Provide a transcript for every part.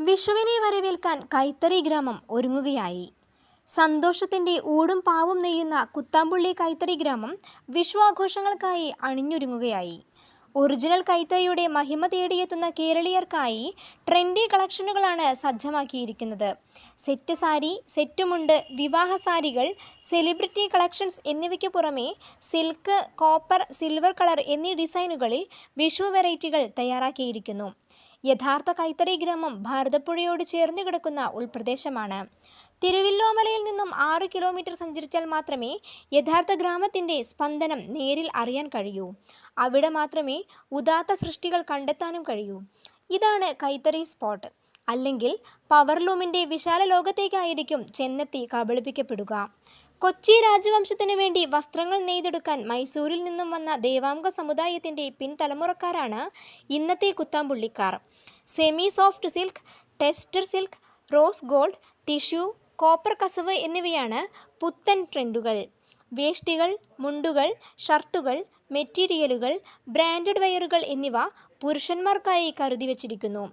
വിഷുവിനെ വരവേൽക്കാൻ കൈത്തറി ഗ്രാമം ഒരുങ്ങുകയായി. സന്തോഷത്തിന്റെ ഊടും പാവും നെയ്യുന്ന കുത്താമ്പുള്ളി കൈത്തറി ഗ്രാമം വിഷു ആഘോഷങ്ങൾക്കായി അണിഞ്ഞൊരുങ്ങുകയായി. ഒറിജിനൽ കൈത്തറിയുടെ മഹിമ തേടിയെത്തുന്ന കേരളീയർക്കായി ട്രെൻഡി കളക്ഷനുകളാണ് സജ്ജമാക്കിയിരിക്കുന്നത്. സെറ്റ് സാരി, സെറ്റുമുണ്ട്, വിവാഹ സാരികൾ, സെലിബ്രിറ്റി കളക്ഷൻസ് എന്നിവയ്ക്ക് പുറമെ സിൽക്ക്, കോപ്പർ, സിൽവർ കളർ എന്നീ ഡിസൈനുകളിൽ വിഷു വെറൈറ്റികൾ തയ്യാറാക്കിയിരിക്കുന്നു. യഥാർത്ഥ കൈത്തറി ഗ്രാമം ഭാരതപ്പുഴയോട് ചേർന്ന് കിടക്കുന്ന ഉൾപ്രദേശമാണ്. തിരുവില്ലോമലയിൽ നിന്നും 6 കിലോമീറ്റർ സഞ്ചരിച്ചാൽ മാത്രമേ യഥാർത്ഥ ഗ്രാമത്തിൻ്റെ സ്പന്ദനം നേരിൽ അറിയാൻ കഴിയൂ. അവിടെ മാത്രമേ ഉദാത്ത സൃഷ്ടികൾ കണ്ടെത്താനും കഴിയൂ. ഇതാണ് കൈത്തറി സ്പോട്ട്. അല്ലെങ്കിൽ പവർലൂമിൻ്റെ വിശാല ലോകത്തേക്കായിരിക്കും ചെന്നെത്തി കബളിപ്പിക്കപ്പെടുക. കൊച്ചി രാജവംശത്തിനു വേണ്ടി വസ്ത്രങ്ങൾ നെയ്തെടുക്കാൻ മൈസൂരിൽ നിന്നും വന്ന ദേവാംഗ സമുദായത്തിൻ്റെ പിൻതലമുറക്കാരാണ് ഇന്നത്തെ കുത്താമ്പുള്ളിക്കാർ. Semi soft silk, tussar silk, rose gold, tissue, copper kasavu എന്നിവയാണ് പുത്തൻ ട്രെൻഡുകൾ. വേഷ്ടികൾ, മുണ്ടുകൾ, ഷർട്ടുകൾ, മെറ്റീരിയലുകൾ, ബ്രാൻഡഡ് വെയറുകൾ എന്നിവ പുരുഷന്മാർക്കായി കരുതി വച്ചിരിക്കുന്നു.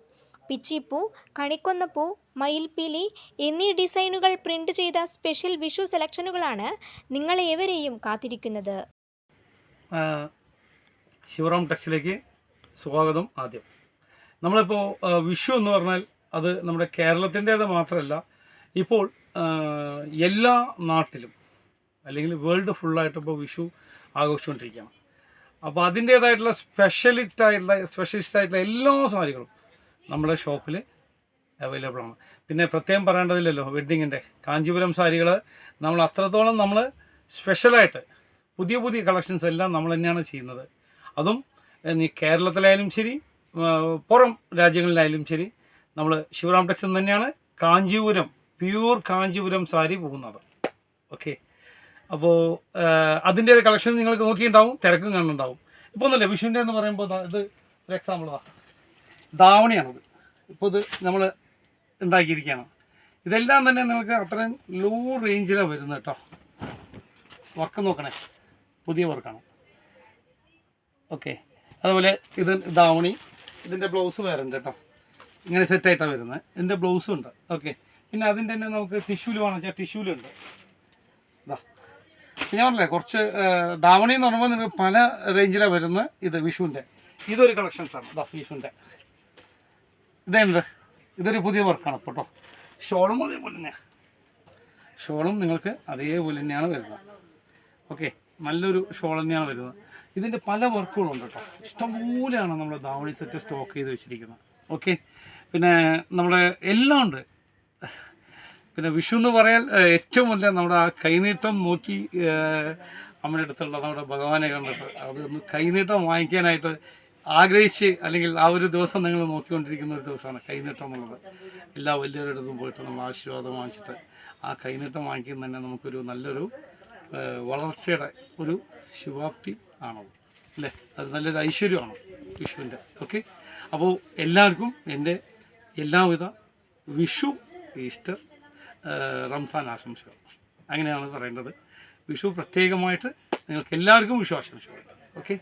പിച്ചിപ്പൂ, കണിക്കൊന്നപ്പൂ, മയിൽപ്പീലി എന്നീ ഡിസൈനുകൾ പ്രിന്റ് ചെയ്ത സ്പെഷ്യൽ വിഷു സെലക്ഷനുകളാണ് നിങ്ങളേവരെയും കാത്തിരിക്കുന്നത്. ശിവറാം ടെക്സിലേക്ക് സ്വാഗതം. ആദ്യം നമ്മളിപ്പോൾ വിഷു എന്ന് പറഞ്ഞാൽ അത് നമ്മുടെ കേരളത്തിൻ്റേത് മാത്രമല്ല, ഇപ്പോൾ എല്ലാ നാട്ടിലും അല്ലെങ്കിൽ വേൾഡ് ഫുള്ളായിട്ട് ഇപ്പോൾ വിഷു ആഘോഷിച്ചുകൊണ്ടിരിക്കുകയാണ്. അപ്പോൾ അതിൻ്റേതായിട്ടുള്ള സ്പെഷ്യലിസ്റ്റ് ആയിട്ടുള്ള എല്ലാ സാരികളും നമ്മുടെ ഷോപ്പിൽ അവൈലബിൾ ആണ്. പിന്നെ പ്രത്യേകം പറയേണ്ടതില്ലല്ലോ, വെഡ്ഡിങ്ങിൻ്റെ കാഞ്ചീപുരം സാരികൾ നമ്മൾ അത്രത്തോളം നമ്മൾ സ്പെഷ്യലായിട്ട് പുതിയ കളക്ഷൻസ് എല്ലാം നമ്മൾ തന്നെയാണ് ചെയ്യുന്നത്. അതും നീ കേരളത്തിലായാലും ശരി, പുറം രാജ്യങ്ങളിലായാലും ശരി, നമ്മൾ ശിവറാം ടെക്സിൽ തന്നെയാണ് കാഞ്ചീപുരം, പ്യൂർ കാഞ്ചീപുരം സാരി പോകുന്നത്. ഓക്കെ, അപ്പോൾ അതിൻ്റെ കളക്ഷൻ നിങ്ങൾക്ക് നോക്കിയിട്ടുണ്ടാവും, തിരക്കും കാണുന്നുണ്ടാവും. ഇപ്പോൾ ഒന്നുമില്ല, വിഷുവിൻ്റെ എന്ന് പറയുമ്പോൾ ഇത് ഒരു എക്സാമ്പിളാണ്, ധാവണിയാണത്. ഇപ്പോൾ ഇത് നമ്മൾ ഉണ്ടാക്കിയിരിക്കുകയാണ്. ഇതെല്ലാം തന്നെ നിങ്ങൾക്ക് അത്രയും ലോ റേഞ്ചിലാണ് വരുന്നത് കേട്ടോ. വർക്ക് നോക്കണേ, പുതിയ വർക്കാണ്. ഓക്കെ, അതുപോലെ ഇത് ധാവണി, ഇതിൻ്റെ ബ്ലൗസ് വേറെ ഉണ്ട് കേട്ടോ. ഇങ്ങനെ സെറ്റായിട്ടാണ് വരുന്നത്. ഇതിൻ്റെ ബ്ലൗസും ഉണ്ട്. ഓക്കെ, പിന്നെ അതിൻ്റെ തന്നെ നമുക്ക് ടിഷ്യൂല് വേണം വെച്ചാൽ ടിഷ്യൂലുണ്ട്. ഇതാ ഞാൻ പറഞ്ഞില്ലേ, കുറച്ച് ധാവണി എന്ന് പറയുമ്പോൾ നിങ്ങൾക്ക് പല റേഞ്ചിലാണ് വരുന്നത്. ഇത് വിഷുവിൻ്റെ ഇതൊരു കളക്ഷൻസാണ്. ഇതാ വിഷുവിൻ്റെ ഇതേണ്ട്, ഇതൊരു പുതിയ വർക്കാണ് ഇപ്പോൾ കേട്ടോ. ഷോളും അതേപോലെ തന്നെയാണ്, ഷോളും നിങ്ങൾക്ക് അതേപോലെ തന്നെയാണ് വരുന്നത്. ഓക്കെ, നല്ലൊരു ഷോൾ തന്നെയാണ് വരുന്നത്. ഇതിൻ്റെ പല വർക്കുകളുണ്ട് കേട്ടോ. ഇഷ്ടംപോലെയാണ് നമ്മൾ ധാവണി സെറ്റ് സ്റ്റോക്ക് ചെയ്ത് വെച്ചിരിക്കുന്നത്. ഓക്കെ, പിന്നെ നമ്മുടെ എല്ലാം ഉണ്ട്. പിന്നെ വിഷു എന്ന് പറയാൻ ഏറ്റവും വലിയ നമ്മുടെ ആ കൈനീട്ടം നോക്കി നമ്മുടെ അടുത്തുള്ള നമ്മുടെ ഭഗവാനെ കണ്ടിട്ട് അതൊന്ന് കൈനീട്ടം വാങ്ങിക്കാനായിട്ട് ആഗ്രഹിച്ച്, അല്ലെങ്കിൽ ആ ഒരു ദിവസം നിങ്ങൾ നോക്കിക്കൊണ്ടിരിക്കുന്ന ഒരു ദിവസമാണ് കൈനീട്ടം എന്നുള്ളത്. എല്ലാ വലിയവരുടെ അടുത്തും പോയിട്ട് നമ്മൾ ആശീർവാദം വാങ്ങിച്ചിട്ട് ആ കൈനീട്ടം വാങ്ങിക്കുന്നത് തന്നെ നമുക്കൊരു നല്ലൊരു വളർച്ചയുടെ ഒരു ശുഭാപ്തി ആണത്, അല്ലേ? അത് നല്ലൊരു ഐശ്വര്യമാണ് വിഷുവിൻ്റെ. ഓക്കെ, അപ്പോൾ എല്ലാവർക്കും എൻ്റെ എല്ലാവിധ വിഷു, ഈസ്റ്റർ, റംസാൻ ആശംസകൾ, അങ്ങനെയാണ് പറയേണ്ടത്. വിഷു പ്രത്യേകമായിട്ട് നിങ്ങൾക്ക് എല്ലാവർക്കും വിഷു ആശംസകൾ. ഓക്കെ.